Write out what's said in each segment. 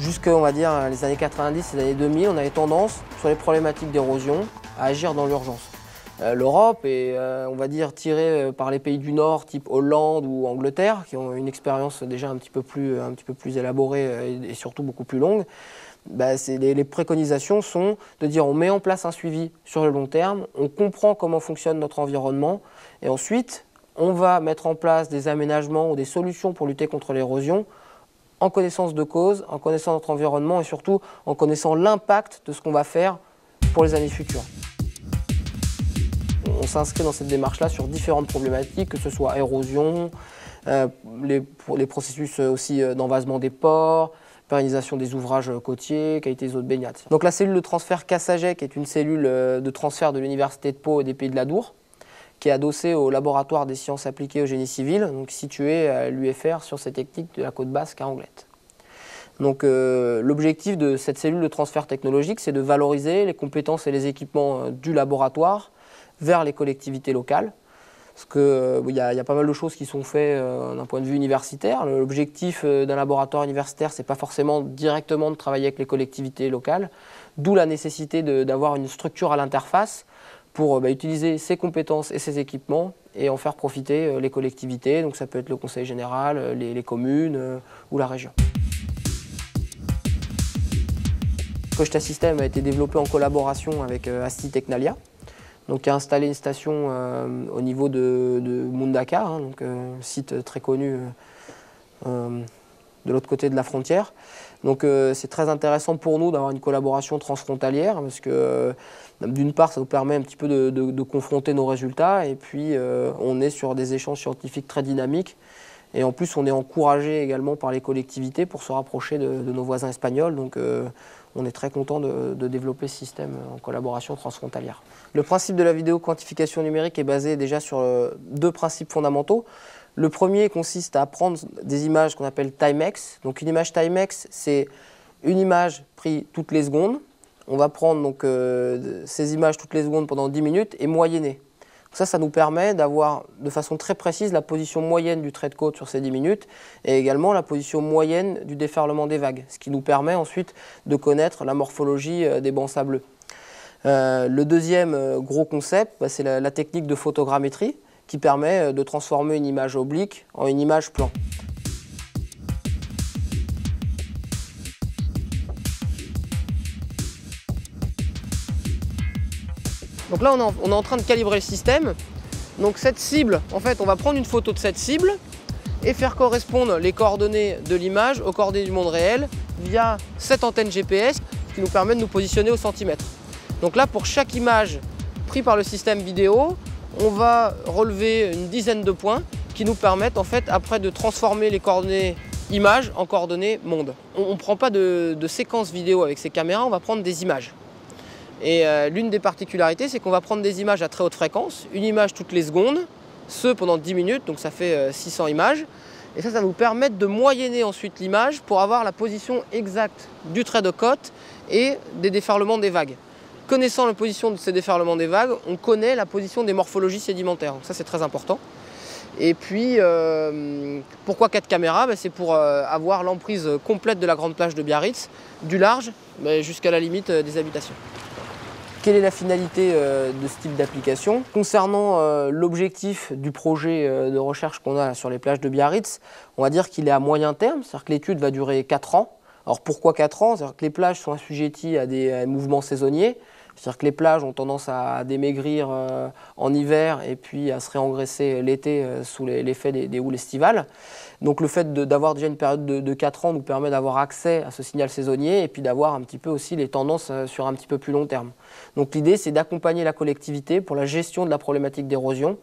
Jusqu'à, on va dire, les années 90, les années 2000, on avait tendance, sur les problématiques d'érosion, à agir dans l'urgence. L'Europe est, on va dire, tirée par les pays du Nord, type Hollande ou Angleterre, qui ont une expérience déjà un petit peu plus élaborée et surtout beaucoup plus longue. Les préconisations sont de dire on met en place un suivi sur le long terme, on comprend comment fonctionne notre environnement et ensuite on va mettre en place des aménagements ou des solutions pour lutter contre l'érosion en connaissance de cause, en connaissant notre environnement et surtout en connaissant l'impact de ce qu'on va faire pour les années futures. On s'inscrit dans cette démarche-là sur différentes problématiques, que ce soit érosion, les processus aussi d'envasement des ports, pérennisation des ouvrages côtiers, qualité des eaux de baignade. Donc la cellule de transfert Cassaget, qui est une cellule de transfert de l'Université de Pau et des Pays de l'Adour, qui est adossée au laboratoire des sciences appliquées au génie civil, donc situé à l'UFR sur ces techniques de la côte basque à Anglet. Donc l'objectif de cette cellule de transfert technologique, c'est de valoriser les compétences et les équipements du laboratoire vers les collectivités locales. Parce qu'il y a pas mal de choses qui sont faites d'un point de vue universitaire. L'objectif d'un laboratoire universitaire, ce n'est pas forcément directement de travailler avec les collectivités locales, d'où la nécessité d'avoir une structure à l'interface pour utiliser ses compétences et ses équipements et en faire profiter les collectivités. Donc ça peut être le conseil général, les communes ou la région. Cogita System a été développé en collaboration avec Asti Technalia, donc qui a installé une station au niveau de Mundaka, donc site très connu de l'autre côté de la frontière. Donc c'est très intéressant pour nous d'avoir une collaboration transfrontalière parce que d'une part ça nous permet un petit peu de confronter nos résultats et puis on est sur des échanges scientifiques très dynamiques et en plus on est encouragé également par les collectivités pour se rapprocher de nos voisins espagnols. Donc on est très content de développer ce système en collaboration transfrontalière. Le principe de la vidéo-quantification numérique est basé déjà sur deux principes fondamentaux. Le premier consiste à prendre des images qu'on appelle Timex. Donc une image Timex, c'est une image prise toutes les secondes. On va prendre donc, ces images toutes les secondes pendant 10 minutes et moyenner. Ça nous permet d'avoir de façon très précise la position moyenne du trait de côte sur ces 10 minutes et également la position moyenne du déferlement des vagues, ce qui nous permet ensuite de connaître la morphologie des bancs sableux. Le deuxième gros concept, c'est la technique de photogrammétrie qui permet de transformer une image oblique en une image plan. Donc là, on est en train de calibrer le système. Donc cette cible, en fait, on va prendre une photo de cette cible et faire correspondre les coordonnées de l'image aux coordonnées du monde réel via cette antenne GPS qui nous permet de nous positionner au centimètre. Donc là, pour chaque image prise par le système vidéo, on va relever une dizaine de points qui nous permettent en fait après de transformer les coordonnées images en coordonnées monde. On ne prend pas de séquence vidéo avec ces caméras, on va prendre des images. Et l'une des particularités, c'est qu'on va prendre des images à très haute fréquence, une image toutes les secondes, ce pendant 10 minutes, donc ça fait 600 images. Et ça nous permet de moyenner ensuite l'image pour avoir la position exacte du trait de côte et des déferlements des vagues. Connaissant la position de ces déferlements des vagues, on connaît la position des morphologies sédimentaires. Donc ça, c'est très important. Et puis, pourquoi 4 caméras? C'est pour avoir l'emprise complète de la grande plage de Biarritz, du large jusqu'à la limite des habitations. Quelle est la finalité de ce type d'application? Concernant l'objectif du projet de recherche qu'on a sur les plages de Biarritz, on va dire qu'il est à moyen terme, c'est-à-dire que l'étude va durer 4 ans. Alors pourquoi 4 ans? C'est-à-dire que les plages sont assujetties à des mouvements saisonniers, c'est-à-dire que les plages ont tendance à démaigrir en hiver et puis à se réengraisser l'été sous l'effet des houles estivales. Donc le fait d'avoir déjà une période de 4 ans nous permet d'avoir accès à ce signal saisonnier et puis d'avoir un petit peu aussi les tendances sur un petit peu plus long terme. Donc l'idée, c'est d'accompagner la collectivité pour la gestion de la problématique d'érosion,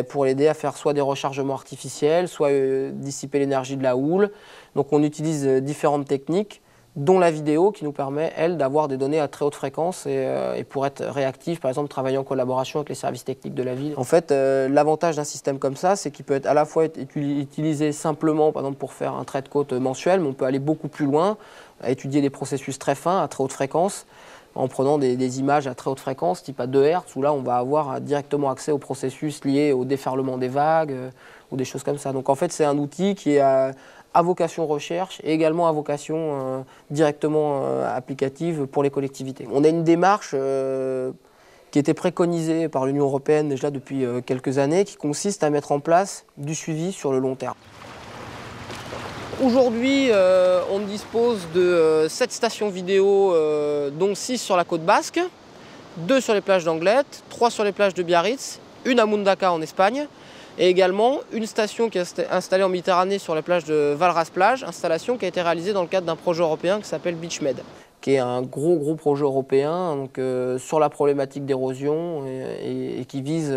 pour l'aider à faire soit des rechargements artificiels, soit dissiper l'énergie de la houle. Donc on utilise différentes techniques, dont la vidéo qui nous permet, elle, d'avoir des données à très haute fréquence et pour être réactif, par exemple, travailler en collaboration avec les services techniques de la ville. En fait, l'avantage d'un système comme ça, c'est qu'il peut être à la fois utilisé simplement, par exemple, pour faire un trait de côte mensuel, mais on peut aller beaucoup plus loin, à étudier des processus très fins, à très haute fréquence, en prenant des images à très haute fréquence, type à 2 Hz, où là, on va avoir directement accès aux processus liés au déferlement des vagues ou des choses comme ça. Donc en fait, c'est un outil qui est à vocation recherche et également à vocation directement applicative pour les collectivités. On a une démarche qui était préconisée par l'Union européenne déjà depuis quelques années, qui consiste à mettre en place du suivi sur le long terme. Aujourd'hui, on dispose de 7 stations vidéo, dont 6 sur la côte basque, 2 sur les plages d'Anglette, 3 sur les plages de Biarritz, une à Mundaka en Espagne, et également une station qui est installée en Méditerranée sur la plage de Valras-Plage, installation qui a été réalisée dans le cadre d'un projet européen qui s'appelle Beachmed, qui est un gros projet européen donc, sur la problématique d'érosion et qui vise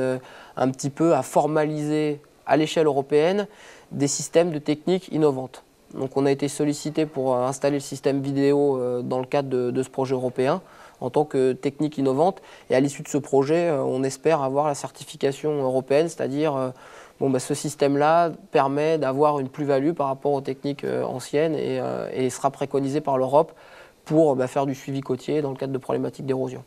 un petit peu à formaliser à l'échelle européenne des systèmes de techniques innovantes. Donc on a été sollicité pour installer le système vidéo dans le cadre de ce projet européen en tant que technique innovante. Et à l'issue de ce projet, on espère avoir la certification européenne, c'est-à-dire ce système-là permet d'avoir une plus-value par rapport aux techniques anciennes et sera préconisé par l'Europe pour faire du suivi côtier dans le cadre de problématiques d'érosion.